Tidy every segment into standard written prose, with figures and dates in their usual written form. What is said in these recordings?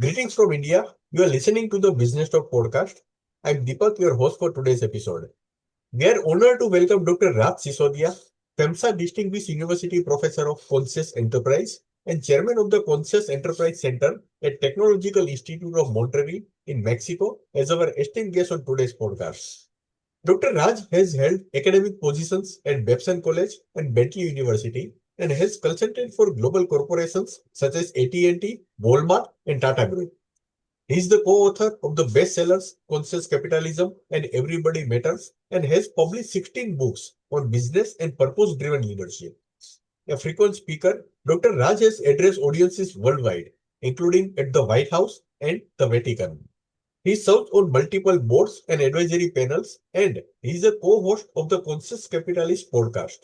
Greetings from India. You are listening to the BusinessTalk podcast. I'm Deepak, your host for today's episode. We are honored to welcome Dr. Raj Sisodia, FEMSA Distinguished University Professor of Conscious Enterprise and Chairman of the Conscious Enterprise Center at Technological Institute of Monterrey in Mexico, as our esteemed guest on today's podcast. Dr. Raj has held academic positions at Babson College and Bentley University and has consulted for global corporations such as AT&T, Walmart, and Tata Group. He is the co-author of the bestsellers Conscious Capitalism and Everybody Matters and has published 16 books on business and purpose-driven leadership. A frequent speaker, Dr. Raj has addressed audiences worldwide, including at the White House and the Vatican. He serves on multiple boards and advisory panels, and he is a co-host of the Conscious Capitalist podcast.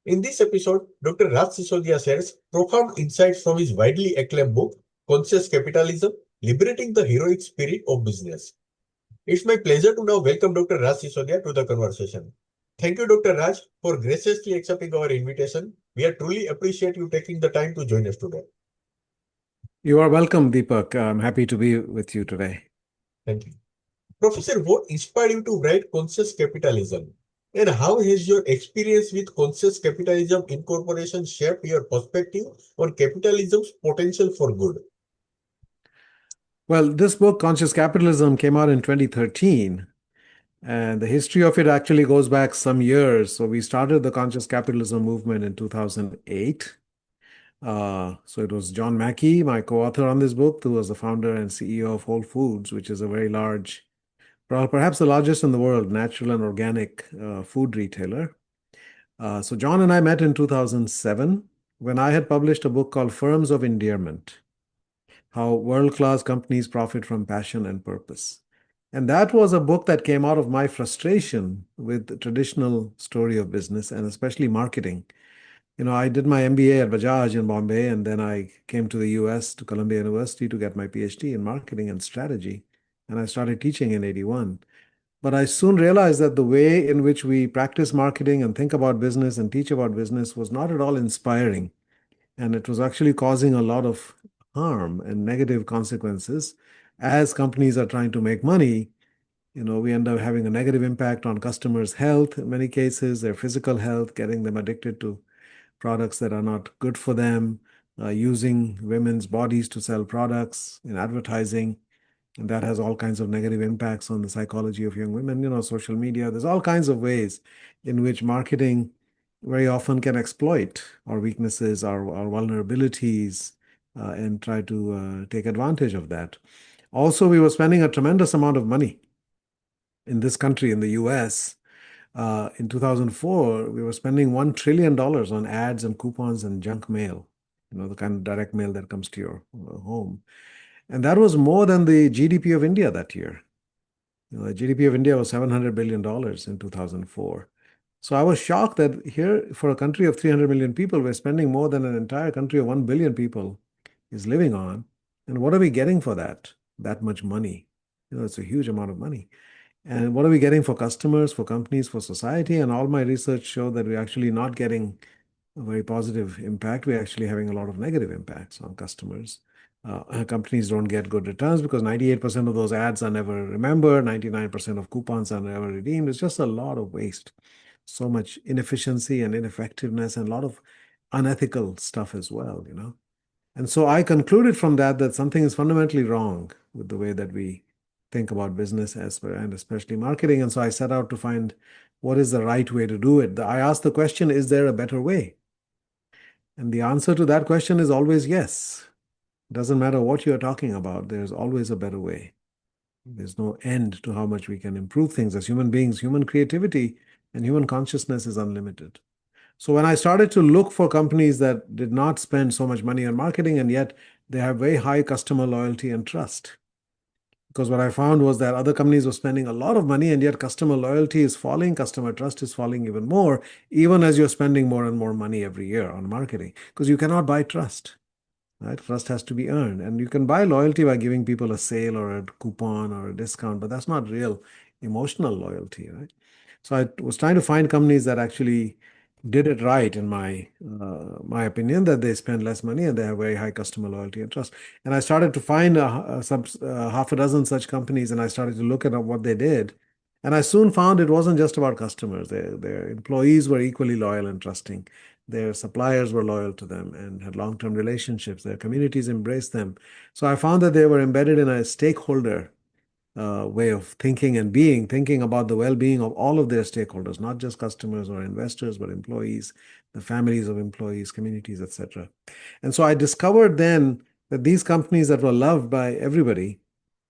In this episode, Dr. Raj Sisodia shares profound insights from his widely acclaimed book, Conscious Capitalism, Liberating the Heroic Spirit of Business. It's my pleasure to now welcome Dr. Raj Sisodia to the conversation. Thank you, Dr. Raj, for graciously accepting our invitation. We truly appreciate you taking the time to join us today. You are welcome, Deepak. I'm happy to be with you today. Thank you. Professor, what inspired you to write Conscious Capitalism? And how has your experience with Conscious Capitalism Incorporation shaped your perspective on capitalism's potential for good? Well, this book, Conscious Capitalism, came out in 2013. And the history of it actually goes back some years. So we started the Conscious Capitalism movement in 2008. So it was John Mackey, my co-author on this book, who was the founder and CEO of Whole Foods, which is a very large, perhaps the largest in the world, natural and organic food retailer. So John and I met in 2007 when I had published a book called Firms of Endearment: How World-Class Companies Profit from Passion and Purpose. And that was a book that came out of my frustration with the traditional story of business and especially marketing. I did my MBA at Bajaj in Bombay, and then I came to the US to Columbia University to get my PhD in marketing and strategy. And I started teaching in 81. But I soon realized that the way in which we practice marketing and think about business and teach about business was not at all inspiring. And it was actually causing a lot of harm and negative consequences. As companies are trying to make money, we end up having a negative impact on customers' health, in many cases, their physical health, getting them addicted to products that are not good for them, using women's bodies to sell products in advertising. And that has all kinds of negative impacts on the psychology of young women, social media. There's all kinds of ways in which marketing very often can exploit our weaknesses, our vulnerabilities, and try to take advantage of that. Also, we were spending a tremendous amount of money in this country, in the US. In 2004, we were spending $1 trillion on ads and coupons and junk mail, the kind of direct mail that comes to your home. And that was more than the GDP of India that year. The GDP of India was $700 billion in 2004. So I was shocked that here, for a country of 300 million people, we're spending more than an entire country of 1 billion people is living on. And what are we getting for that much money? It's a huge amount of money. And what are we getting for customers, for companies, for society? And all my research showed that we're actually not getting a very positive impact. We're actually having a lot of negative impacts on customers. Companies don't get good returns because 98% of those ads are never remembered, 99% of coupons are never redeemed. It's just a lot of waste, so much inefficiency and ineffectiveness, and a lot of unethical stuff as well, And so I concluded from that something is fundamentally wrong with the way that we think about business and especially marketing. And so I set out to find what is the right way to do it. I asked the question, is there a better way? And the answer to that question is always yes. It doesn't matter what you're talking about, there's always a better way. There's no end to how much we can improve things. As human beings, human creativity and human consciousness is unlimited. So when I started to look for companies that did not spend so much money on marketing, and yet they have very high customer loyalty and trust, because what I found was that other companies were spending a lot of money, and yet customer loyalty is falling, customer trust is falling even more, even as you're spending more and more money every year on marketing, because you cannot buy trust. Right? Trust has to be earned. And you can buy loyalty by giving people a sale or a coupon or a discount, but that's not real emotional loyalty, right? So I was trying to find companies that actually did it right, in my opinion, that they spend less money and they have very high customer loyalty and trust. And I started to find half a dozen such companies, and I started to look at what they did. And I soon found it wasn't just about customers. Their employees were equally loyal and trusting. Their suppliers were loyal to them and had long-term relationships. Their communities embraced them. So I found that they were embedded in a stakeholder way of thinking and being, thinking about the well-being of all of their stakeholders, not just customers or investors, but employees, the families of employees, communities, etc. And so I discovered then that these companies that were loved by everybody,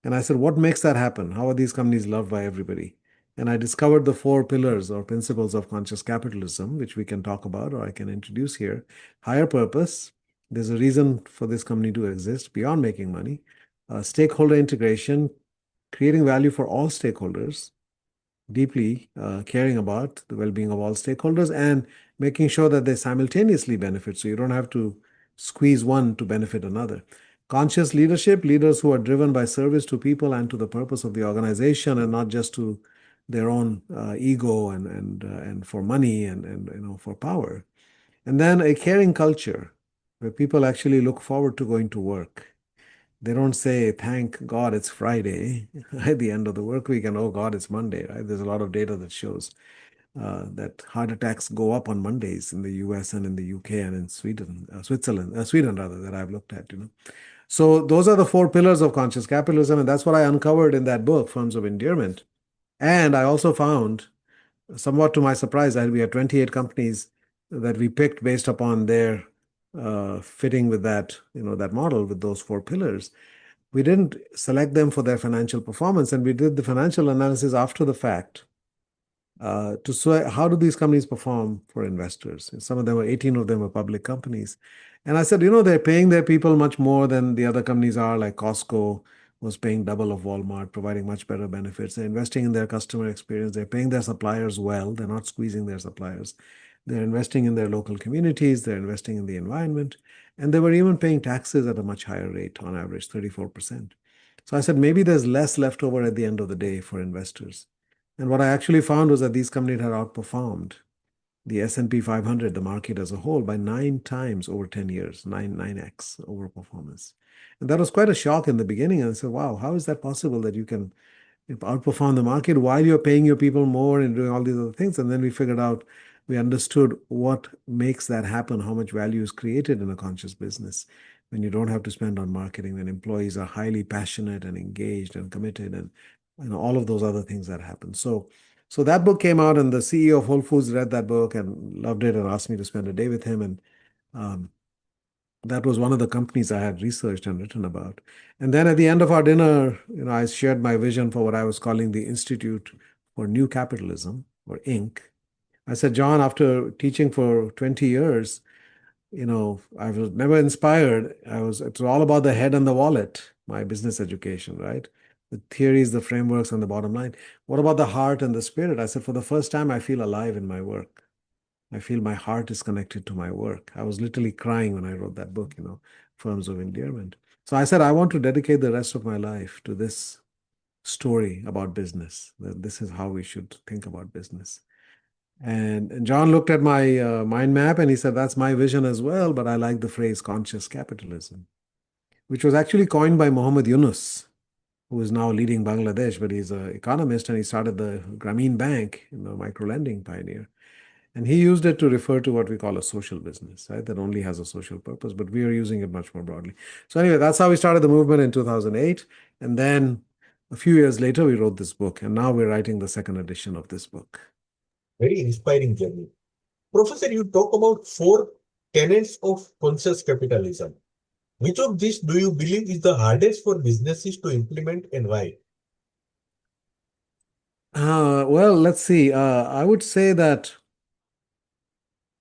and I said, what makes that happen? How are these companies loved by everybody? And I discovered the four pillars or principles of conscious capitalism, which we can talk about or I can introduce here. Higher purpose. There's a reason for this company to exist beyond making money. Stakeholder integration, creating value for all stakeholders, deeply caring about the well-being of all stakeholders, and making sure that they simultaneously benefit, so you don't have to squeeze one to benefit another. Conscious leadership, leaders who are driven by service to people and to the purpose of the organization, and not just to their own ego and for money and for power. And then a caring culture where people actually look forward to going to work. They don't say, thank God it's Friday at the end of the work week, and oh God, it's Monday, right? There's a lot of data that shows that heart attacks go up on Mondays in the US and in the UK and in Sweden rather, that I've looked at. So those are the four pillars of conscious capitalism, and that's what I uncovered in that book, Forms of Endearment. And I also found, somewhat to my surprise, that we had 28 companies that we picked based upon their fitting with that model with those four pillars. We didn't select them for their financial performance, and we did the financial analysis after the fact to see how do these companies perform for investors. And some of them 18 of them were public companies. And I said, they're paying their people much more than the other companies are, like Costco was paying double of Walmart, providing much better benefits. They're investing in their customer experience. They're paying their suppliers well. They're not squeezing their suppliers. They're investing in their local communities. They're investing in the environment. And they were even paying taxes at a much higher rate, on average, 34%. So I said, maybe there's less left over at the end of the day for investors. And what I actually found was that these companies had outperformed the S&P 500, the market as a whole, by 9 times over 10 years, 9x over performance. And that was quite a shock in the beginning. And I said, wow, how is that possible that you can outperform the market while you're paying your people more and doing all these other things? And then we understood what makes that happen, how much value is created in a conscious business when you don't have to spend on marketing, when employees are highly passionate and engaged and committed, and all of those other things that happen. So that book came out, and the CEO of Whole Foods read that book and loved it and asked me to spend a day with him. And that was one of the companies I had researched and written about. And then at the end of our dinner, I shared my vision for what I was calling the Institute for New Capitalism, or INC. I said, John, after teaching for 20 years, I was never inspired. It's all about the head and the wallet, my business education, right? The theories, the frameworks, and the bottom line. What about the heart and the spirit? I said, for the first time, I feel alive in my work. I feel my heart is connected to my work. I was literally crying when I wrote that book, Forms of Endearment. So I said, I want to dedicate the rest of my life to this story about business, that this is how we should think about business. And John looked at my mind map and he said, that's my vision as well, but I like the phrase conscious capitalism, which was actually coined by Muhammad Yunus, who is now leading Bangladesh, but he's an economist and he started the Grameen Bank, micro-lending pioneer. And he used it to refer to what we call a social business, right? That only has a social purpose, but we are using it much more broadly. So anyway, that's how we started the movement in 2008. And then a few years later, we wrote this book, and now we're writing the second edition of this book. Very inspiring journey. Professor, you talk about 4 tenets of conscious capitalism. Which of these do you believe is the hardest for businesses to implement, and why? Well, let's see. I would say that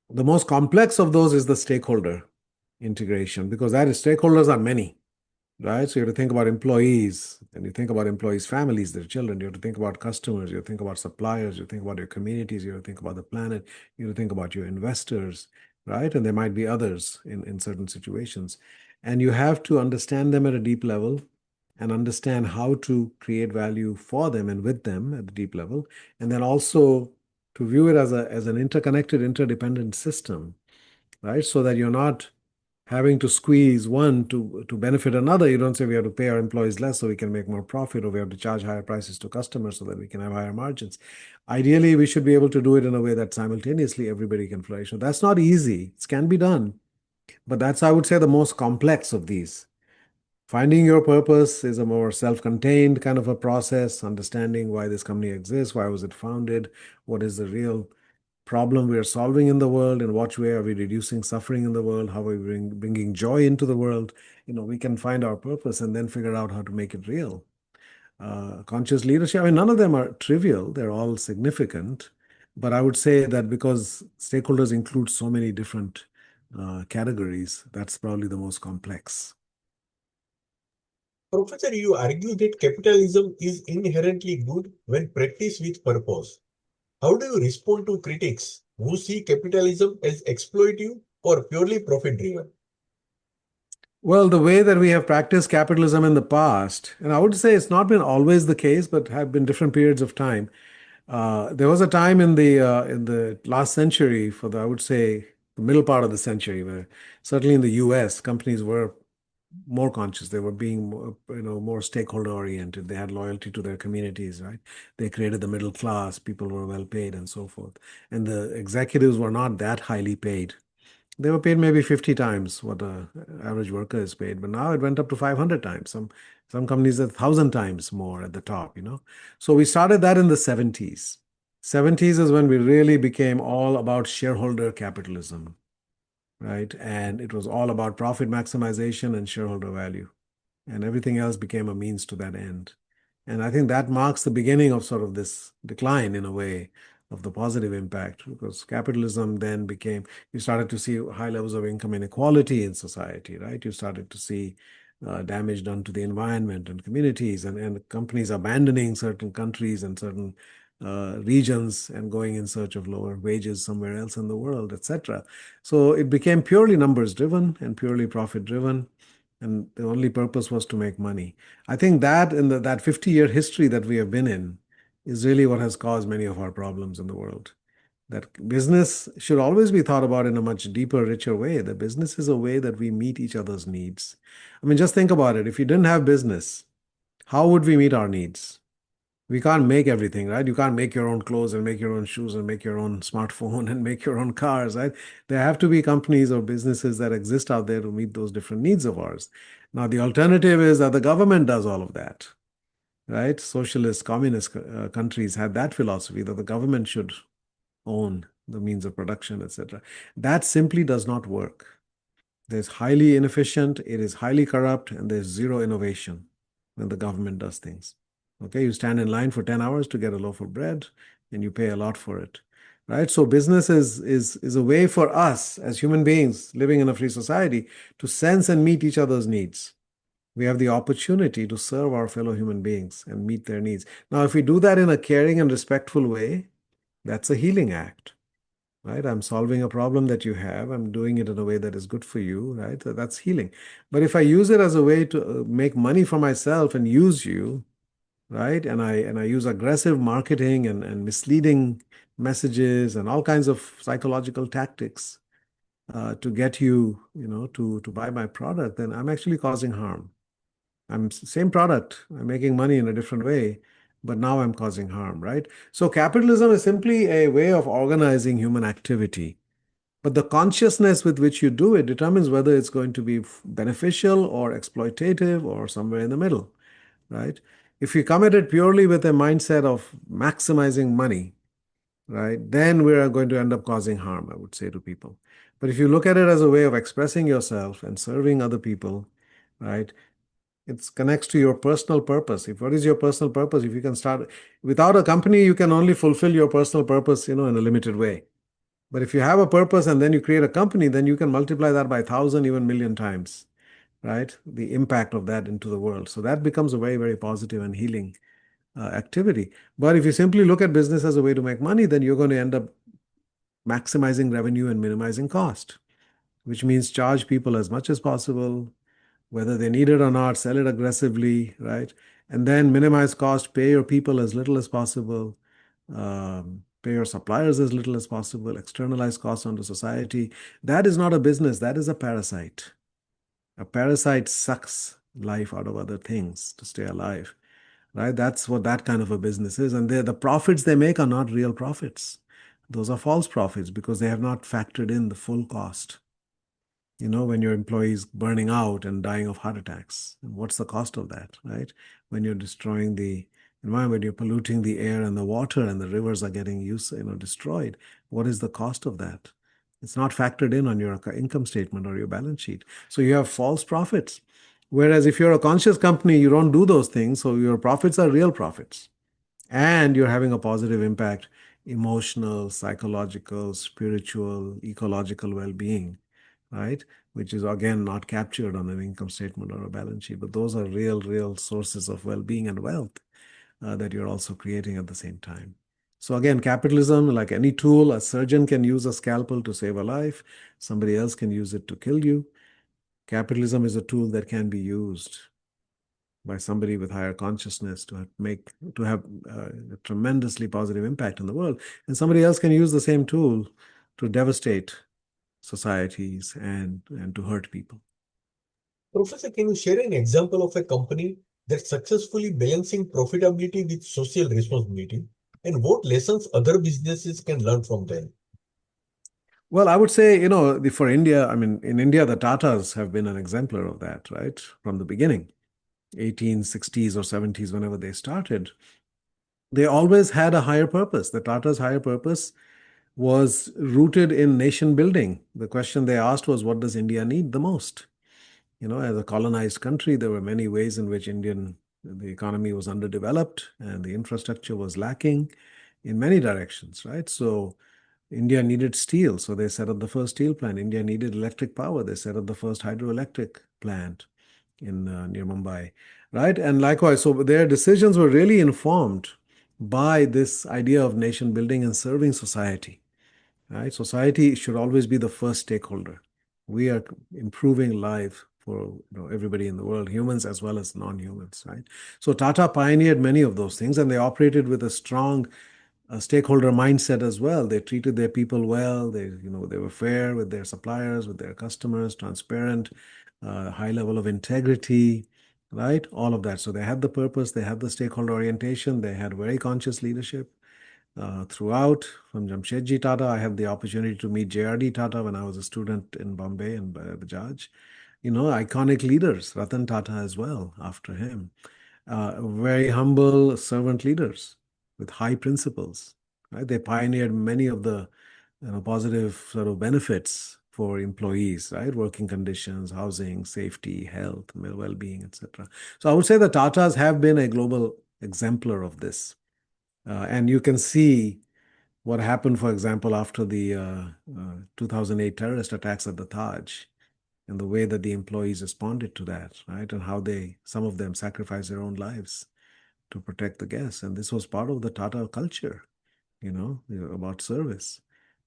the most complex of those is the stakeholder integration, because stakeholders are many, right? So you have to think about employees, and you think about employees' families, their children. You have to think about customers. You have to think about suppliers. You think about your communities. You have to think about the planet. You have to think about your investors, right? And there might be others in certain situations. And you have to understand them at a deep level and understand how to create value for them and with them at the deep level. And then also to view it as an interconnected, interdependent system, right? So that you're not having to squeeze one to benefit another. You don't say we have to pay our employees less so we can make more profit, or we have to charge higher prices to customers so that we can have higher margins. Ideally, we should be able to do it in a way that simultaneously everybody can flourish. So that's not easy. It can be done, but that's, I would say, the most complex of these. Finding your purpose is a more self-contained kind of a process, understanding why this company exists, why was it founded, what is the real problem we are solving in the world, in what way are we reducing suffering in the world, how are we bringing joy into the world. We can find our purpose and then figure out how to make it real. Conscious leadership, I mean, none of them are trivial, they're all significant, but I would say that because stakeholders include so many different categories, that's probably the most complex. Professor, you argue that capitalism is inherently good when practiced with purpose. How do you respond to critics who see capitalism as exploitative or purely profit driven? Well, the way that we have practiced capitalism in the past, and I would say it's not been always the case, but have been different periods of time. There was a time in the last century, I would say the middle part of the century, where certainly in the U.S. companies were more conscious. They were being more stakeholder oriented. They had loyalty to their communities, right? They created the middle class. People were well paid and so forth. And the executives were not that highly paid. They were paid maybe 50 times what an average worker is paid, but now it went up to 500 times. Some companies are 1,000 times more at the top. So we started that in the 70s. 70s is when we really became all about shareholder capitalism, right? And it was all about profit maximization and shareholder value. And everything else became a means to that end. And I think that marks the beginning of sort of this decline, in a way, of the positive impact, because capitalism then you started to see high levels of income inequality in society, right? You started to see damage done to the environment and communities, and companies abandoning certain countries and certain regions and going in search of lower wages somewhere else in the world, etc. So it became purely numbers driven and purely profit driven, and the only purpose was to make money. I think that in that 50-year history that we have been in is really what has caused many of our problems in the world. That business should always be thought about in a much deeper, richer way. The business is a way that we meet each other's needs. I mean, just think about it. If you didn't have business, how would we meet our needs? We can't make everything, right? You can't make your own clothes and make your own shoes and make your own smartphone and make your own cars, right? There have to be companies or businesses that exist out there to meet those different needs of ours. Now, the alternative is that the government does all of that, right? Socialist, communist countries had that philosophy that the government should own the means of production, etc. That simply does not work. There's highly inefficient, it is highly corrupt, and there's zero innovation when the government does things. Okay, you stand in line for 10 hours to get a loaf of bread, and you pay a lot for it, right? So business is a way for us as human beings living in a free society to sense and meet each other's needs. We have the opportunity to serve our fellow human beings and meet their needs. Now, if we do that in a caring and respectful way, that's a healing act, right? I'm solving a problem that you have. I'm doing it in a way that is good for you, right? That's healing. But if I use it as a way to make money for myself and use you, right? And I use aggressive marketing and misleading messages and all kinds of psychological tactics to get you, to buy my product, then I'm actually causing harm. I'm same product. I'm making money in a different way, but now I'm causing harm, right? So capitalism is simply a way of organizing human activity. But the consciousness with which you do it determines whether it's going to be beneficial or exploitative or somewhere in the middle, right? If you come at it purely with a mindset of maximizing money, right, then we are going to end up causing harm, I would say to people. But if you look at it as a way of expressing yourself and serving other people, right, it connects to your personal purpose. What is your personal purpose? If you can start without a company, you can only fulfill your personal purpose, in a limited way. But if you have a purpose and then you create a company, then you can multiply that by 1,000, even million times, right? The impact of that into the world. So that becomes a very, very positive and healing activity. But if you simply look at business as a way to make money, then you're going to end up maximizing revenue and minimizing cost, which means charge people as much as possible, whether they need it or not, sell it aggressively, right? And then minimize cost, pay your people as little as possible. Pay your suppliers as little as possible, externalize costs onto society. That is not a business, that is a parasite. A parasite sucks life out of other things to stay alive, right? That's what that kind of a business is. And the profits they make are not real profits. Those are false profits because they have not factored in the full cost. When your employees burning out and dying of heart attacks, what's the cost of that, right? When you're destroying the environment, you're polluting the air and the water, and the rivers are getting destroyed. What is the cost of that? It's not factored in on your income statement or your balance sheet. So you have false profits. Whereas if you're a conscious company, you don't do those things. So your profits are real profits. And you're having a positive impact, emotional, psychological, spiritual, ecological well-being, right? Which is again not captured on an income statement or a balance sheet. But those are real sources of well-being and wealth that you're also creating at the same time. So again, capitalism, like any tool, a surgeon can use a scalpel to save a life. Somebody else can use it to kill you. Capitalism is a tool that can be used by somebody with higher consciousness to have a tremendously positive impact in the world. And somebody else can use the same tool to devastate societies and to hurt people. Professor, can you share an example of a company that's successfully balancing profitability with social responsibility, and what lessons other businesses can learn from them? Well, I would say, for India, in India, the Tatas have been an exemplar of that, right? From the beginning, 1860s or 70s, whenever they started, they always had a higher purpose. The Tatas' higher purpose was rooted in nation building. The question they asked was, what does India need the most? As a colonized country, there were many ways in which the economy was underdeveloped and the infrastructure was lacking in many directions, right? So India needed steel, so they set up the first steel plant. India needed electric power. They set up the first hydroelectric plant in near Mumbai, right? And likewise, so their decisions were really informed by this idea of nation building and serving society, right? Society should always be the first stakeholder. We are improving life for everybody in the world, humans as well as non-humans, right? So Tata pioneered many of those things, and they operated with a strong stakeholder mindset as well. They treated their people well. They were fair with their suppliers, with their customers, transparent, high level of integrity, right? All of that. So they had the purpose, they had the stakeholder orientation, they had very conscious leadership throughout. From Jamshedji Tata, I had the opportunity to meet J.R.D. Tata when I was a student in Bombay and Bajaj. Iconic leaders, Ratan Tata as well after him. Very humble servant leaders with high principles, right? They pioneered many of the positive sort of benefits for employees, right? Working conditions, housing, safety, health, well-being, etc. So I would say the Tatas have been a global exemplar of this. And you can see what happened, for example, after the 2008 terrorist attacks at the Taj, and the way that the employees responded to that, right? And how some of them sacrificed their own lives to protect the guests. And this was part of the Tata culture, about service.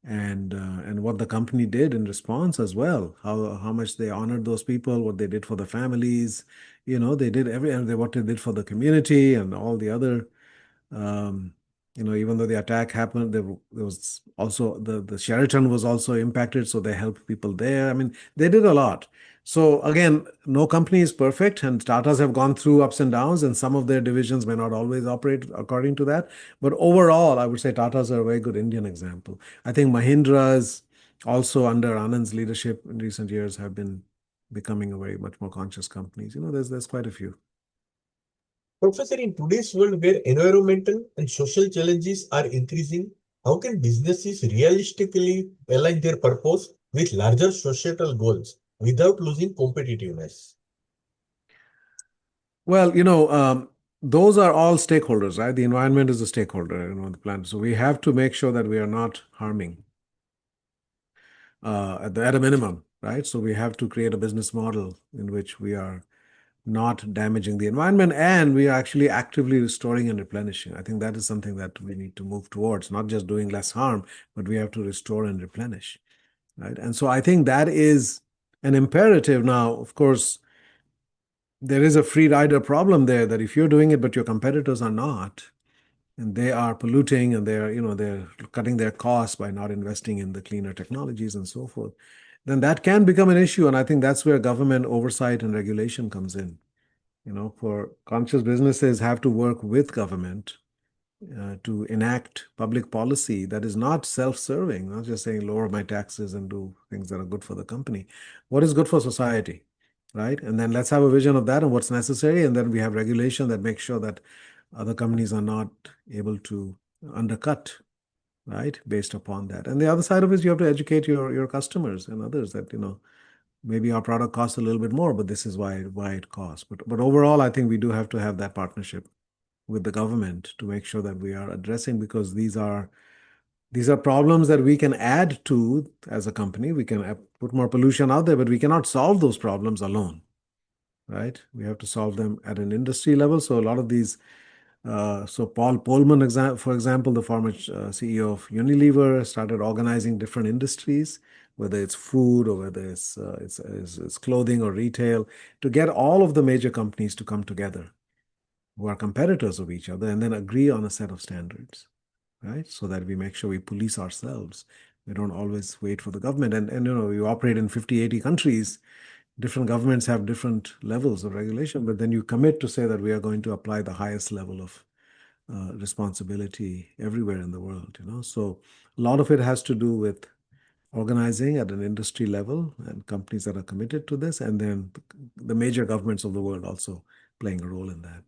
And what the company did in response as well, how much they honored those people, what they did for the families, they did what they did for the community and all the other even though the attack happened, there was also the Sheraton was also impacted, so they helped people there. They did a lot. So again, no company is perfect, and Tatas have gone through ups and downs, and some of their divisions may not always operate according to that. But overall, I would say Tatas are a very good Indian example. I think Mahindra's also under Anand's leadership in recent years have been becoming a very much more conscious companies. There's quite a few. Professor, in today's world where environmental and social challenges are increasing, how can businesses realistically align their purpose with larger societal goals without losing competitiveness? Well, those are all stakeholders, right? The environment is a stakeholder, the planet. So we have to make sure that we are not harming at a minimum, right? So we have to create a business model in which we are not damaging the environment and we are actually actively restoring and replenishing. I think that is something that we need to move towards, not just doing less harm, but we have to restore and replenish, right? And so I think that is an imperative now. Of course, there is a free rider problem there that if you're doing it but your competitors are not, and they are polluting, and they're cutting their costs by not investing in the cleaner technologies and so forth, then that can become an issue. And I think that's where government oversight and regulation comes in. For conscious businesses have to work with government to enact public policy that is not self-serving, not just saying lower my taxes and do things that are good for the company. What is good for society, right? And then let's have a vision of that and what's necessary. And then we have regulation that makes sure that other companies are not able to undercut, right, based upon that. And the other side of it is you have to educate your customers and others that, maybe our product costs a little bit more, but this is why it costs. But overall, I think we do have to have that partnership with the government to make sure that we are addressing, because these are problems that we can add to as a company. We can put more pollution out there, but we cannot solve those problems alone, right? We have to solve them at an industry level. So a lot of these, so Paul Polman, for example, the former CEO of Unilever, started organizing different industries, whether it's food or whether it's clothing or retail, to get all of the major companies to come together who are competitors of each other and then agree on a set of standards, right? So that we make sure we police ourselves. We don't always wait for the government. And we operate in 50, 80 countries. Different governments have different levels of regulation, but then you commit to say that we are going to apply the highest level of responsibility everywhere in the world. So a lot of it has to do with organizing at an industry level and companies that are committed to this, and then the major governments of the world also playing a role in that.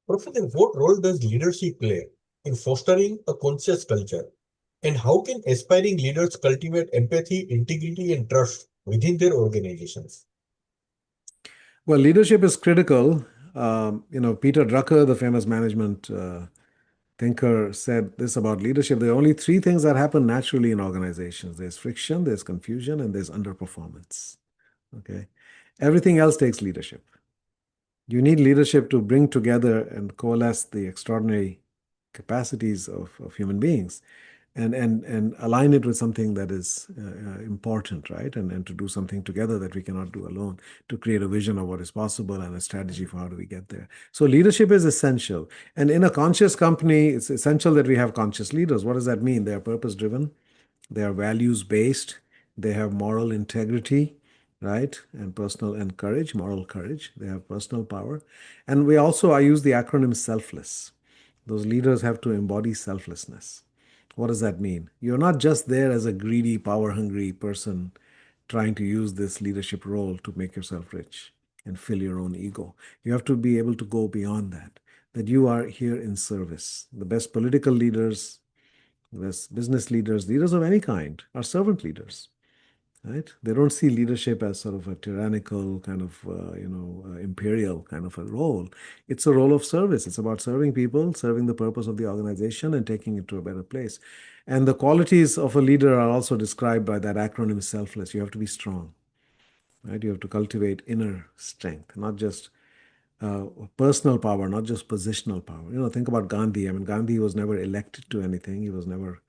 Professor, what role does leadership play in fostering a conscious culture? And how can aspiring leaders cultivate empathy, integrity, and trust within their organizations? Well, leadership is critical. Peter Drucker, the famous management thinker, said this about leadership: there are only three things that happen naturally in organizations. There's friction, there's confusion, and there's underperformance. Okay. Everything else takes leadership. You need leadership to bring together and coalesce the extraordinary capacities of human beings and align it with something that is important, right? And to do something together that we cannot do alone, to create a vision of what is possible and a strategy for how do we get there. So leadership is essential. And in a conscious company, it's essential that we have conscious leaders. What does that mean? They are purpose-driven, they are values-based, they have moral integrity, right? And moral courage. They have personal power. And I use the acronym selfless. Those leaders have to embody selflessness. What does that mean? You're not just there as a greedy, power-hungry person trying to use this leadership role to make yourself rich and fill your own ego. You have to be able to go beyond that you are here in service. The best political leaders, the best business leaders, leaders of any kind, are servant leaders. Right? They don't see leadership as sort of a tyrannical kind of, imperial kind of a role. It's a role of service. It's about serving people, serving the purpose of the organization, and taking it to a better place. And the qualities of a leader are also described by that acronym selfless. You have to be strong, right? You have to cultivate inner strength, not just personal power, not just positional power. Think about Gandhi. I mean, Gandhi was never elected to anything. He was never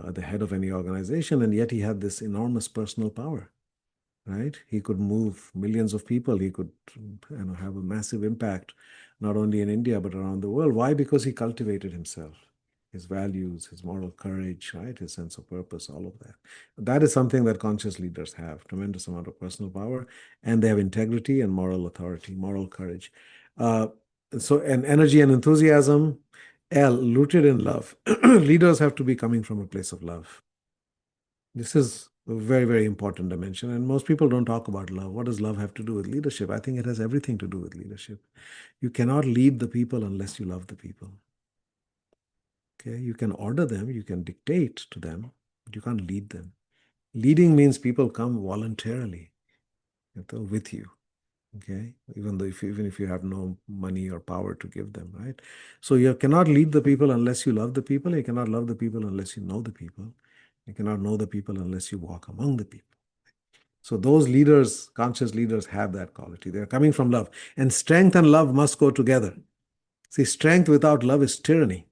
the head of any organization, and yet he had this enormous personal power, right? He could move millions of people. He could have a massive impact, not only in India, but around the world. Why? Because he cultivated himself, his values, his moral courage, right? His sense of purpose, all of that. That is something that conscious leaders have, tremendous amount of personal power, and they have integrity and moral authority, moral courage. And energy and enthusiasm, rooted in love. Leaders have to be coming from a place of love. This is a very, very important dimension. And most people don't talk about love. What does love have to do with leadership? I think it has everything to do with leadership. You cannot lead the people unless you love the people. Okay, you can order them, you can dictate to them, but you can't lead them. Leading means people come voluntarily with you. Okay, even if you have no money or power to give them, right? So you cannot lead the people unless you love the people. You cannot love the people unless you know the people. You cannot know the people unless you walk among the people. So those leaders, conscious leaders, have that quality. They're coming from love. And strength and love must go together. See, strength without love is tyranny.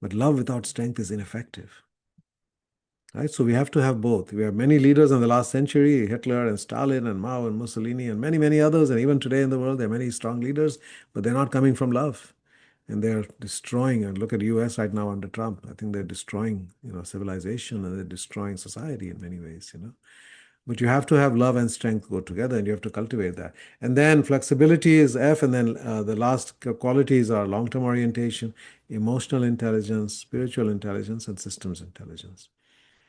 But love without strength is ineffective. Right? So we have to have both. We have many leaders in the last century, Hitler and Stalin and Mao and Mussolini and many, many others. And even today in the world, there are many strong leaders, but they're not coming from love. and they're destroying. And look at the U.S. right now under Trump. I think they're destroying, civilization, and they're destroying society in many ways. But you have to have love and strength go together, and you have to cultivate that. And then flexibility is F, and then the last qualities are long-term orientation, emotional intelligence, spiritual intelligence, and systems intelligence.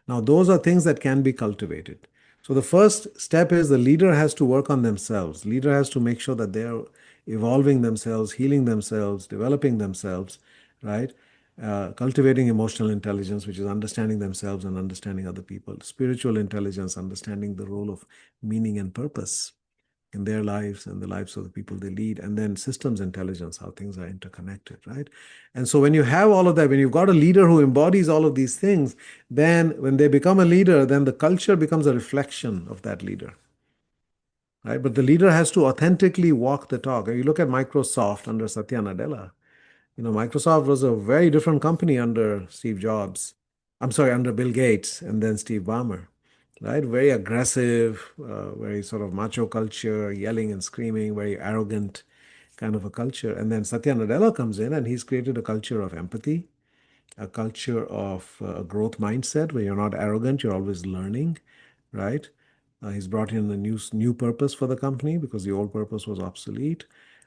Now, those are things that can be cultivated. So the first step is the leader has to work on themselves. Leader has to make sure that they're evolving themselves, healing themselves, developing themselves, right? Cultivating emotional intelligence, which is understanding themselves and understanding other people. Spiritual intelligence, understanding the role of meaning and purpose in their lives and the lives of the people they lead. And then systems intelligence, how things are interconnected, right? And so when you have all of that, when you've got a leader who embodies all of these things, then when they become a leader, then the culture becomes a reflection of that leader. Right? But the leader has to authentically walk the talk. You look at Microsoft under Satya Nadella. Microsoft was a very different company under Steve Jobs. I'm sorry, under Bill Gates and then Steve Ballmer, right? Very aggressive, very sort of macho culture, yelling and screaming, very arrogant kind of a culture. And then Satya Nadella comes in and he's created a culture of empathy, a culture of a growth mindset where you're not arrogant, you're always learning, right? He's brought in a new purpose for the company because the old purpose was obsolete,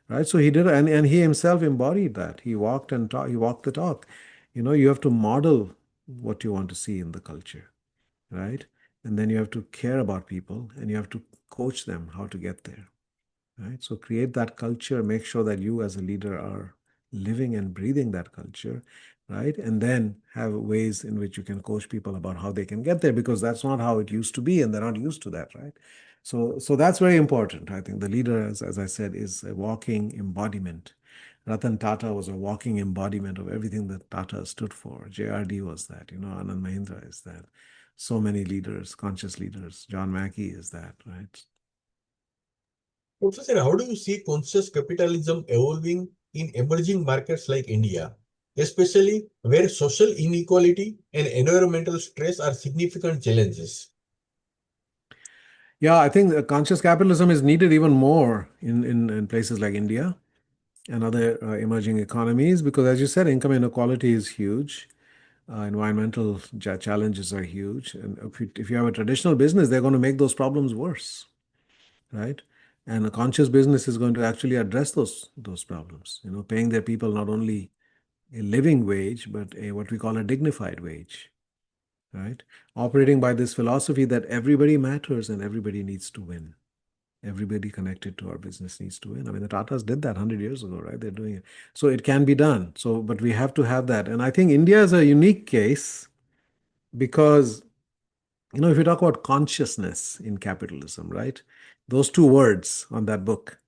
right? So he did, and he himself embodied that. He walked and talk, he walked the talk. You have to model what you want to see in the culture, right? And then you have to care about people and you have to coach them how to get there, right? So create that culture, make sure that you as a leader are living and breathing that culture, right? And then have ways in which you can coach people about how they can get there, because that's not how it used to be and they're not used to that, right? So that's very important. I think the leader, as I said, is a walking embodiment. Ratan Tata was a walking embodiment of everything that Tata stood for. JRD was that, Anand Mahindra is that. So many leaders, conscious leaders. John Mackey is that, right? Professor, how do you see conscious capitalism evolving in emerging markets like India, especially where social inequality and environmental stress are significant challenges? Yeah, I think conscious capitalism is needed even more in places like India and other emerging economies because, as you said, income inequality is huge. Environmental challenges are huge. And if you have a traditional business, they're going to make those problems worse, right? And a conscious business is going to actually address those problems, paying their people not only a living wage, but what we call a dignified wage, right? Operating by this philosophy that everybody matters and everybody needs to win. Everybody connected to our business needs to win. I mean, the Tatas did that 100 years ago, right? They're doing it. So it can be done. But we have to have that. And I think India is a unique case because, if you talk about consciousness in capitalism, right? Those two words on that book,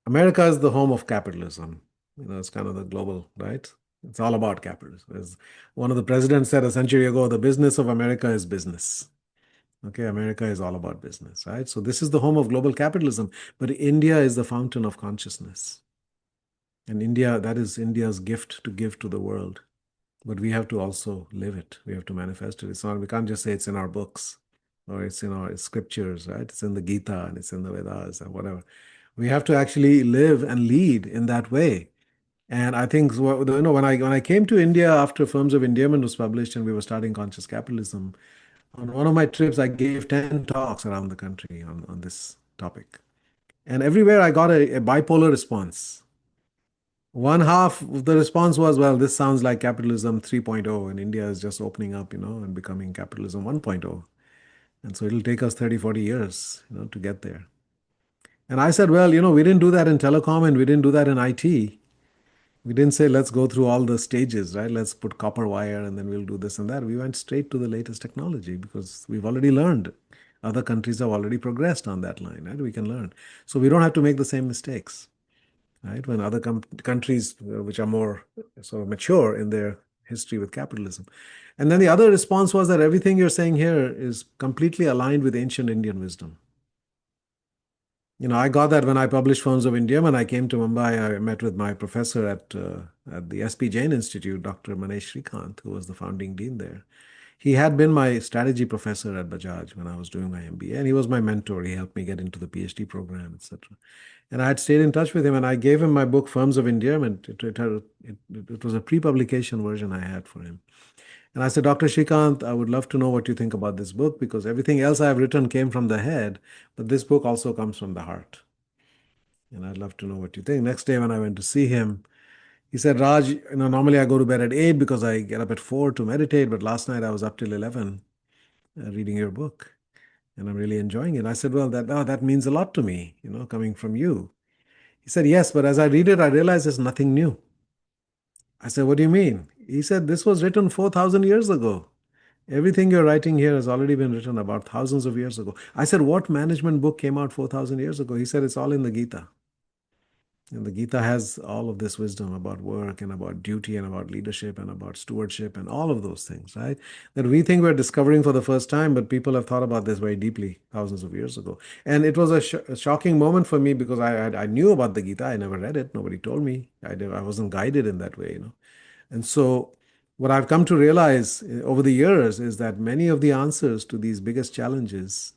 America is the home of capitalism. It's kind of the global, right? It's all about capitalism. As one of the presidents said a century ago, the business of America is business. Okay, America is all about business, right? So this is the home of global capitalism, but India is the fountain of consciousness. And India, that is India's gift to give to the world. But we have to also live it. We have to manifest it. We can't just say it's in our books or it's in our scriptures, right? It's in the Gita and it's in the Vedas and whatever. We have to actually live and lead in that way. And I think when I came to India after Firms of Endearment was published and we were starting Conscious Capitalism, on one of my trips, I gave 10 talks around the country on this topic. And everywhere I got a bipolar response. One half of the response was, well, this sounds like capitalism 3.0, and India is just opening up, and becoming capitalism 1.0. And so it'll take us 30, 40 years, to get there. And I said, well, we didn't do that in telecom and we didn't do that in IT. We didn't say, let's go through all the stages, right? Let's put copper wire and then we'll do this and that. We went straight to the latest technology because we've already learned. Other countries have already progressed on that line, right? We can learn. So we don't have to make the same mistakes, right? When other countries, which are more sort of mature in their history with capitalism. And then the other response was that everything you're saying here is completely aligned with ancient Indian wisdom. I got that when I published Firms of India. When I came to Mumbai, I met with my professor at the S.P. Jain Institute, Dr. Manesh Srikanth, who was the founding dean there. He had been my strategy professor at Bajaj when I was doing my MBA, and he was my mentor. He helped me get into the PhD program, etc. And I had stayed in touch with him, and I gave him my book, Firms of Endearment. It was a pre-publication version I had for him. And I said, Dr. Shrikant, I would love to know what you think about this book, because everything else I have written came from the head, but this book also comes from the heart. And I'd love to know what you think. Next day when I went to see him, he said, Raj, normally I go to bed at 8 because I get up at 4 to meditate, but last night I was up till 11 reading your book, and I'm really enjoying it. I said, well, that means a lot to me, coming from you. He said, yes, but as I read it, I realize there's nothing new. I said, what do you mean? He said, this was written 4,000 years ago. Everything you're writing here has already been written about thousands of years ago. I said, what management book came out 4,000 years ago? He said, it's all in the Gita. And the Gita has all of this wisdom about work and about duty and about leadership and about stewardship and all of those things, right? That we think we're discovering for the first time, but people have thought about this very deeply thousands of years ago. And it was a shocking moment for me because I knew about the Gita. I never read it. Nobody told me. I wasn't guided in that way. And so what I've come to realize over the years is that many of the answers to these biggest challenges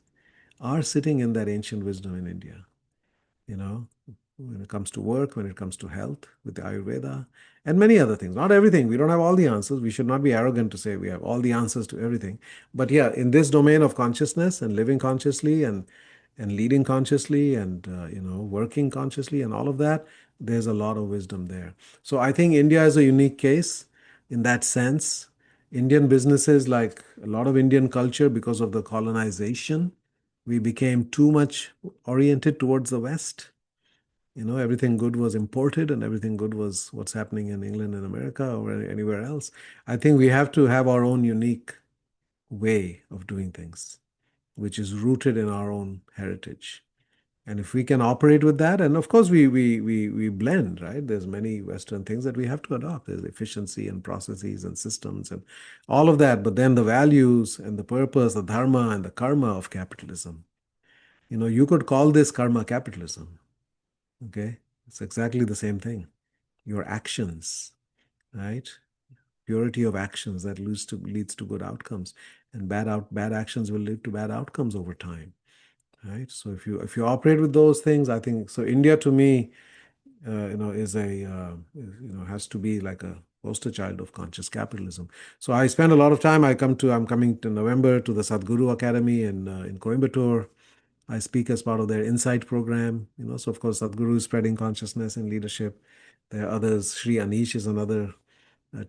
are sitting in that ancient wisdom in India. When it comes to work, when it comes to health, with the Ayurveda, and many other things. Not everything. We don't have all the answers. We should not be arrogant to say we have all the answers to everything. But yeah, in this domain of consciousness and living consciously and leading consciously and working consciously and all of that, there's a lot of wisdom there. So I think India is a unique case in that sense. Indian businesses, like a lot of Indian culture, because of the colonization, we became too much oriented towards the West. Everything good was imported and everything good was what's happening in England and America or anywhere else. I think we have to have our own unique way of doing things, which is rooted in our own heritage. And if we can operate with that, and of course we blend, right? There's many Western things that we have to adopt. There's efficiency and processes and systems and all of that. But then the values and the purpose, the dharma and the karma of capitalism. You could call this karma capitalism. Okay, it's exactly the same thing. Your actions, right? Purity of actions that leads to good outcomes, and bad actions will lead to bad outcomes over time, right? So if you operate with those things, I think so. India to me, is has to be like a poster child of conscious capitalism. So I spend a lot of time. I'm coming to November to the Sadhguru Academy in Coimbatore. I speak as part of their Insight program. So of course, Sadhguru is spreading consciousness and leadership. There are others. Sri Anish is another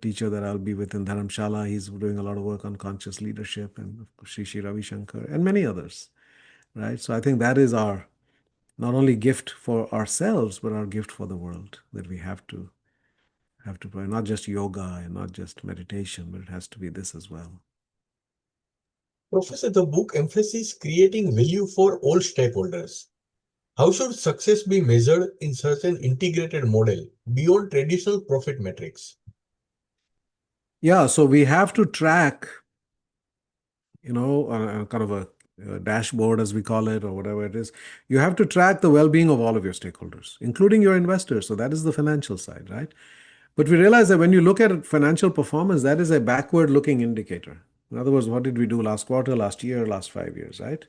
teacher that I'll be with in Dharamshala. He's doing a lot of work on conscious leadership, and of course, Sri Ravi Shankar and many others, right? So I think that is our not only gift for ourselves, but our gift for the world, that we have to provide not just yoga and not just meditation, but it has to be this as well. Professor, the book emphasizes creating value for all stakeholders. How should success be measured in such an integrated model beyond traditional profit metrics? Yeah, so we have to track, on a kind of a dashboard, as we call it, or whatever it is. You have to track the well-being of all of your stakeholders, including your investors. So that is the financial side, right? But we realize that when you look at financial performance, that is a backward-looking indicator. In other words, what did we do last quarter, last year, last 5 years, right?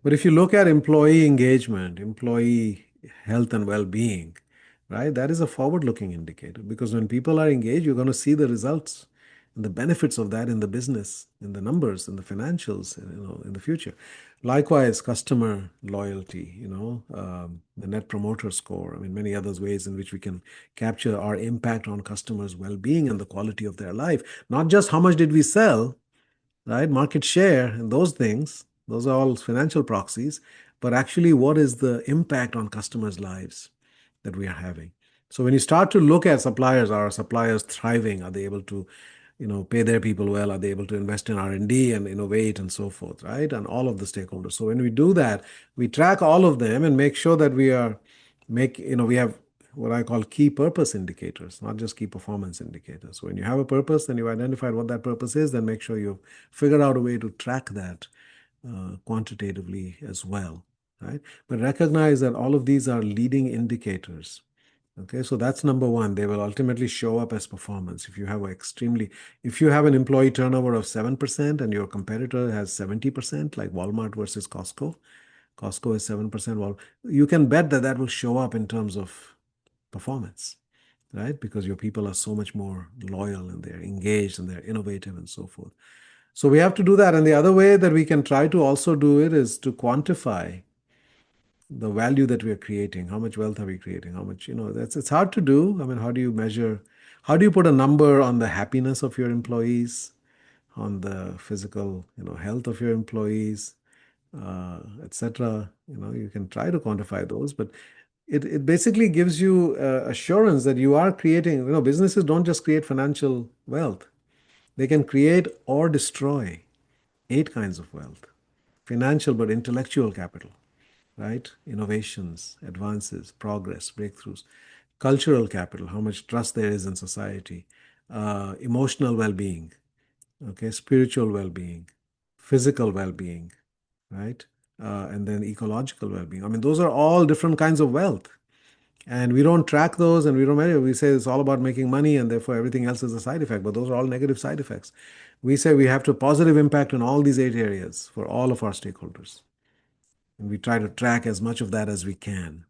But if you look at employee engagement, employee health and well-being, right, that is a forward-looking indicator, because when people are engaged, you're going to see the results and the benefits of that in the business, in the numbers, in the financials, in the future. Likewise, customer loyalty, the net promoter score. I mean, many other ways in which we can capture our impact on customers' well-being and the quality of their life. Not just how much did we sell, right? Market share and those things, those are all financial proxies, but actually what is the impact on customers' lives that we are having? So when you start to look at suppliers, are our suppliers thriving? Are they able to, pay their people well? Are they able to invest in R&D and innovate and so forth, right? And all of the stakeholders. So when we do that, we track all of them and make sure that we have what I call key purpose indicators, not just key performance indicators. So when you have a purpose, then you've identified what that purpose is, then make sure you figure out a way to track that quantitatively as well, right? But recognize that all of these are leading indicators Okay, so that's number one. They will ultimately show up as performance. If you have an employee turnover of 7% and your competitor has 70%, like Walmart versus Costco, Costco is 7%, well, you can bet that that will show up in terms of performance, right? Because your people are so much more loyal and they're engaged and they're innovative and so forth. So we have to do that. And the other way that we can try to also do it is to quantify the value that we are creating. How much wealth are we creating? How much, it's hard to do. I mean, how do you measure, how do you put a number on the happiness of your employees, on the physical, health of your employees, etc. You can try to quantify those, but it basically gives you assurance that you are creating, businesses don't just create financial wealth. They can create or destroy 8 kinds of wealth: financial, but intellectual capital, right? Innovations, advances, progress, breakthroughs. Cultural capital, how much trust there is in society. Emotional well being, okay? Spiritual well being, physical well being, right? And then ecological well being. I mean, those are all different kinds of wealth. And we don't track those and we don't measure. We say it's all about making money and therefore everything else is a side effect, but those are all negative side effects. We say we have to positive impact in all these 8 areas for all of our stakeholders. And we try to track as much of that as we can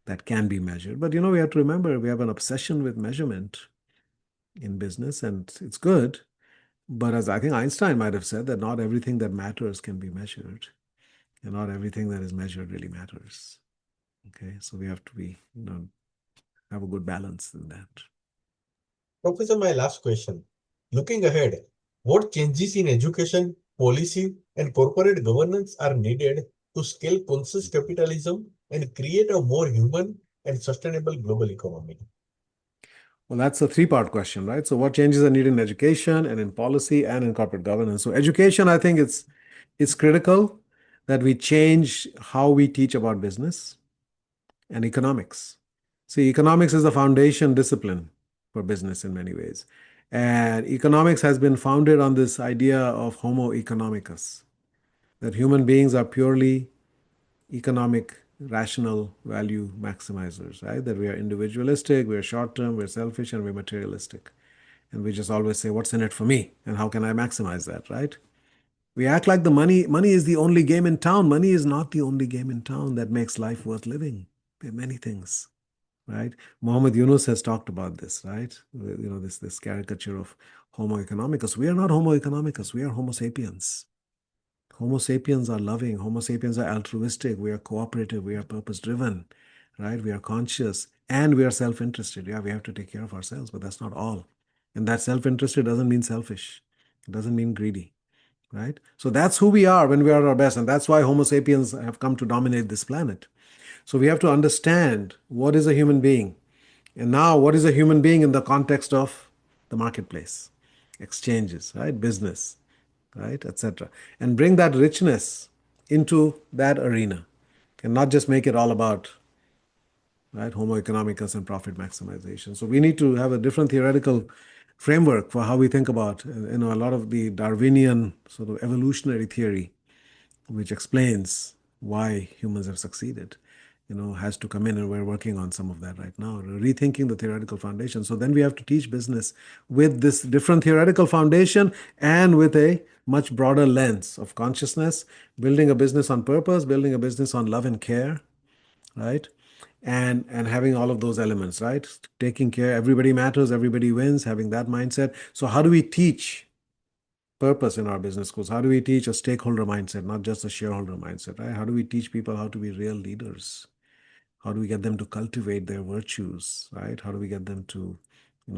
that can be measured. But we have to remember we have an obsession with measurement in business, and it's good. But as I think Einstein might have said, that not everything that matters can be measured, and not everything that is measured really matters. Okay, so we have to have a good balance in that. Professor, my last question. Looking ahead, what changes in education, policy, and corporate governance are needed to scale conscious capitalism and create a more human and sustainable global economy? Well, that's a three-part question, right? So what changes are needed in education and in policy and in corporate governance? So education, I think it's critical that we change how we teach about business and economics. See, economics is the foundation discipline for business in many ways. And economics has been founded on this idea of homo economicus, that human beings are purely economic, rational value maximizers, right? That we are individualistic, we're short term, we're selfish, and we're materialistic. And we just always say, what's in it for me? And how can I maximize that, right? We act like the money is the only game in town. Money is not the only game in town that makes life worth living. There are many things, right? Muhammad Yunus has talked about this, right? This caricature of Homo economicus. We are not Homo economicus. We are Homo sapiens. Homo sapiens are loving. Homo sapiens are altruistic. We are cooperative. We are purpose driven, right? We are conscious and we are self interested. Yeah, we have to take care of ourselves, but that's not all. And that self interested doesn't mean selfish, it doesn't mean greedy, right? So that's who we are when we are at our best. And that's why Homo sapiens have come to dominate this planet. So we have to understand what is a human being. And now, what is a human being in the context of the marketplace, exchanges, right? Business, right, etc. And bring that richness into that arena and not just make it all about, right, homo economicus and profit maximization. So we need to have a different theoretical framework for how we think about, a lot of the Darwinian sort of evolutionary theory, which explains why humans have succeeded, has to come in, and we're working on some of that right now, rethinking the theoretical foundation. So then we have to teach business with this different theoretical foundation and with a much broader lens of consciousness, building a business on purpose, building a business on love and care, right? And having all of those elements, right? Taking care, everybody matters, everybody wins, having that mindset. So how do we teach purpose in our business schools? How do we teach a stakeholder mindset, not just a shareholder mindset, right? How do we teach people how to be real leaders? How do we get them to cultivate their virtues, right? How do we get them to,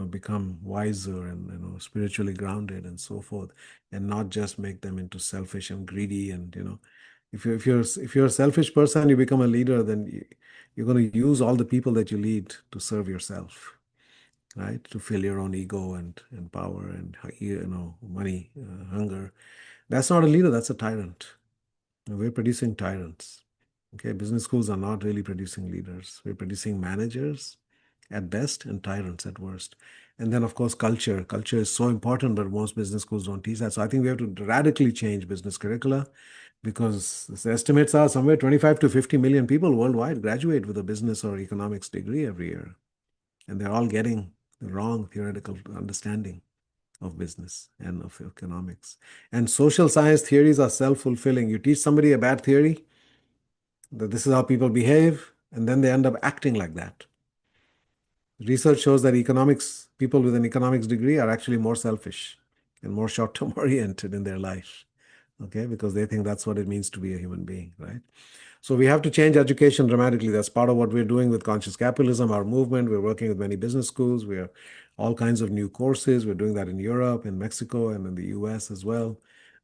become wiser and, spiritually grounded and so forth, and not just make them into selfish and greedy? And, if you're a selfish person, you become a leader, then you're going to use all the people that you lead to serve yourself, right? To fill your own ego and power and, money, hunger. That's not a leader, that's a tyrant. We're producing tyrants. Okay, business schools are not really producing leaders. We're producing managers at best and tyrants at worst. And then, of course, culture. Culture is so important, but most business schools don't teach that. So I think we have to radically change business curricula, because the estimates are somewhere 25 to 50 million people worldwide graduate with a business or economics degree every year. and they're all getting the wrong theoretical understanding of business and of economics. And social science theories are self-fulfilling. You teach somebody a bad theory, that this is how people behave, and then they end up acting like that. Research shows that people with an economics degree are actually more selfish and more short-term oriented in their life, okay, because they think that's what it means to be a human being, right? So we have to change education dramatically. That's part of what we're doing with Conscious Capitalism, our movement. We're working with many business schools. We are all kinds of new courses. We're doing that in Europe, in Mexico, and in the US as well.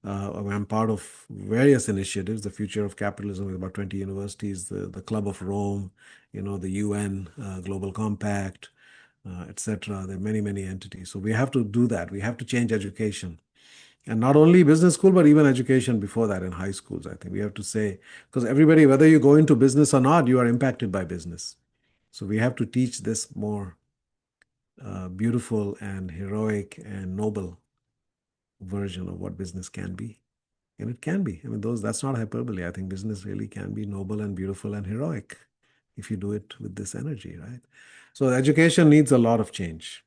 I'm part of various initiatives. The Future of Capitalism with about 20 universities, the Club of Rome, the UN Global Compact, etc. There are many, many entities. So we have to do that. We have to change education. And not only business school, but even education before that in high schools, I think we have to say, because everybody, whether you go into business or not, you are impacted by business. So we have to teach this more beautiful and heroic and noble version of what business can be. And it can be. I mean, that's not hyperbole. I think business really can be noble and beautiful and heroic if you do it with this energy, right? So education needs a lot of change,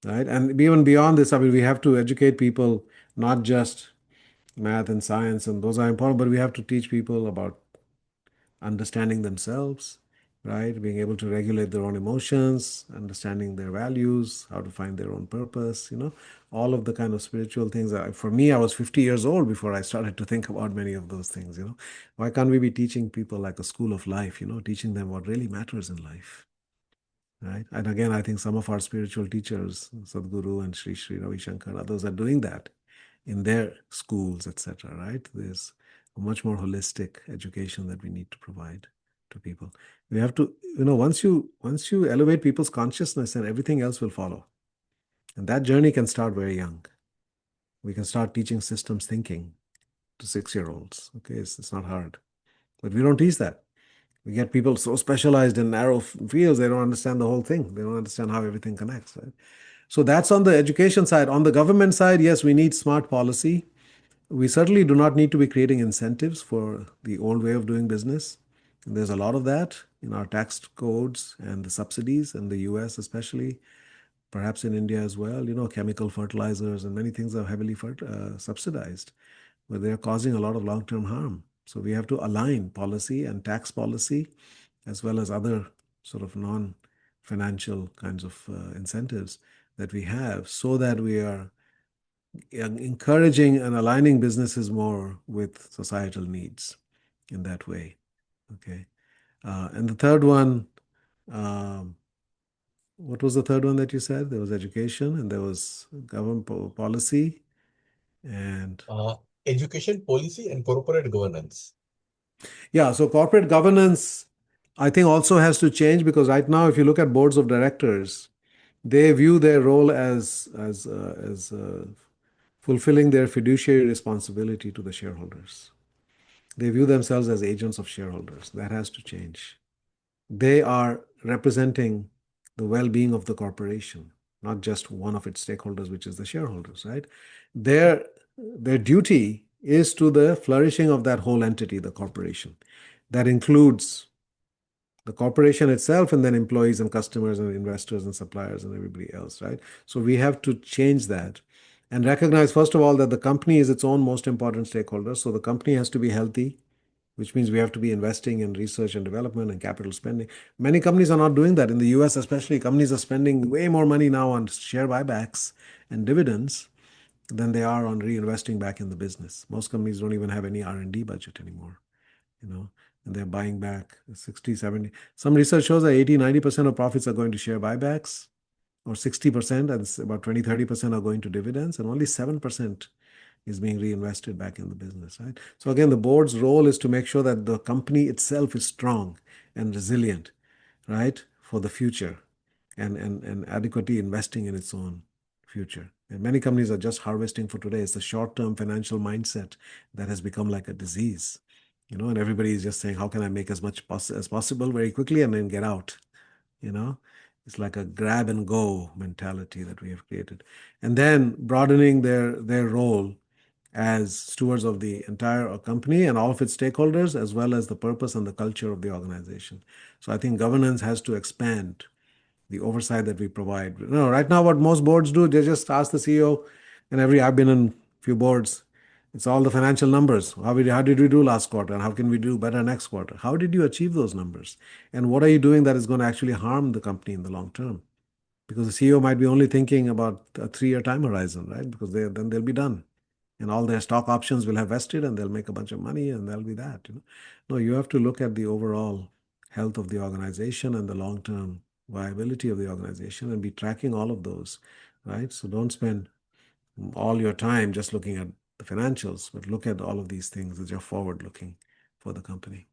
right? And even beyond this, I mean, we have to educate people, not just math and science, and those are important, but we have to teach people about understanding themselves, right? Being able to regulate their own emotions, understanding their values, how to find their own purpose, all of the kind of spiritual things. For me, I was 50 years old before I started to think about many of those things, Why can't we be teaching people like a school of life, teaching them what really matters in life? Right? And again, I think some of our spiritual teachers, Sadhguru and Sri Ravi Shankar, others are doing that in their schools, etc. Right? There's a much more holistic education that we need to provide to people. We have to, once you elevate people's consciousness, then everything else will follow. And that journey can start very young. We can start teaching systems thinking to 6-year-olds. Okay, it's not hard. But we don't teach that. We get people so specialized in narrow fields, they don't understand the whole thing. They don't understand how everything connects, right? So that's on the education side. On the government side, yes, we need smart policy. We certainly do not need to be creating incentives for the old way of doing business. And there's a lot of that in our tax codes and the subsidies in the US especially, perhaps in India as well. Chemical fertilizers and many things are heavily subsidized, but they're causing a lot of long-term harm. So we have to align policy and tax policy as well as other sort of non-financial kinds of incentives that we have so that we are encouraging and aligning businesses more with societal needs in that way. Okay. And the third one, what was the third one that you said? There was education and there was government policy and Education policy and corporate governance. yeah, so corporate governance, I think also has to change because right now, if you look at boards of directors, they view their role as fulfilling their fiduciary responsibility to the shareholders. They view themselves as agents of shareholders. That has to change. They are representing the well-being of the corporation, not just one of its stakeholders, which is the shareholders, right? Their duty is to the flourishing of that whole entity, the corporation. That includes the corporation itself and then employees and customers and investors and suppliers and everybody else, right? So we have to change that and recognize, first of all, that the company is its own most important stakeholder. So the company has to be healthy, which means we have to be investing in research and development and capital spending. Many companies are not doing that. In the US especially, companies are spending way more money now on share buybacks and dividends than they are on reinvesting back in the business. Most companies don't even have any R&D budget anymore, and they're buying back 60, 70. Some research shows that 80, 90% of profits are going to share buybacks, or 60%, and about 20, 30% are going to dividends, and only 7% is being reinvested back in the business, right? So again, the board's role is to make sure that the company itself is strong and resilient, right, for the future and adequately investing in its own future. And many companies are just harvesting for today. It's the short-term financial mindset that has become like a disease, and everybody is just saying, how can I make as much as possible very quickly and then get out, It's like a grab and go mentality that we have created. And then broadening their role as stewards of the entire company and all of its stakeholders, as well as the purpose and the culture of the organization. So I think governance has to expand the oversight that we provide. Right now, what most boards do, they just ask the CEO, and I've been in a few boards, it's all the financial numbers. How did we do last quarter, and how can we do better next quarter? How did you achieve those numbers? And what are you doing that is going to actually harm the company in the long term? Because the CEO might be only thinking about a 3-year time horizon, right? Because then they'll be done. And all their stock options will have vested and they'll make a bunch of money and that'll be that. No, you have to look at the overall health of the organization and the long-term viability of the organization and be tracking all of those, right? So don't spend all your time just looking at the financials, but look at all of these things as you're forward-looking for the company.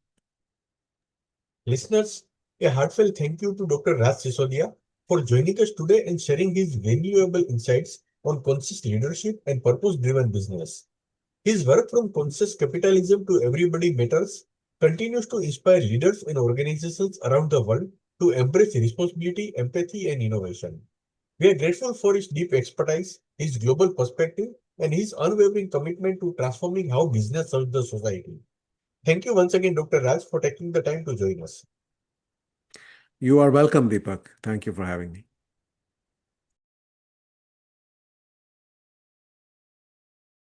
Listeners, a heartfelt thank you to Dr. Raj Sisodia for joining us today and sharing his valuable insights on conscious leadership and purpose-driven business. His work from conscious capitalism to everybody matters continues to inspire leaders and organizations around the world to embrace responsibility, empathy, and innovation. We are grateful for his deep expertise, his global perspective, and his unwavering commitment to transforming how business serves the society. Thank you once again, Dr. Raj, for taking the time to join us. You are welcome, Deepak. Thank you for having me.